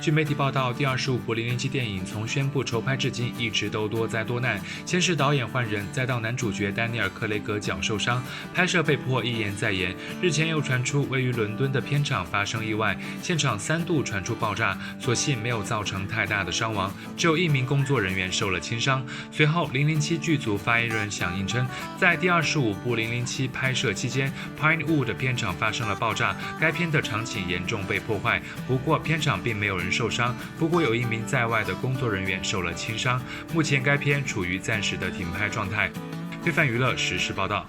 据媒体报道，第25部007电影从宣布筹拍至今一直都多灾多难，先是导演换人，再到男主角丹尼尔·克雷格脚受伤，拍摄被迫一延再延。日前又传出位于伦敦的片场发生意外，现场3度传出爆炸，所幸没有造成太大的伤亡，只有1名工作人员受了轻伤。随后，007剧组发言人响应称，在第25部007拍摄期间 ，Pinewood 的片场发生了爆炸，该片的场景严重被破坏。不过片场并没有人受伤，不过有1名在外的工作人员受了轻伤。目前该片处于暂时的停拍状态。非凡娱乐实时报道。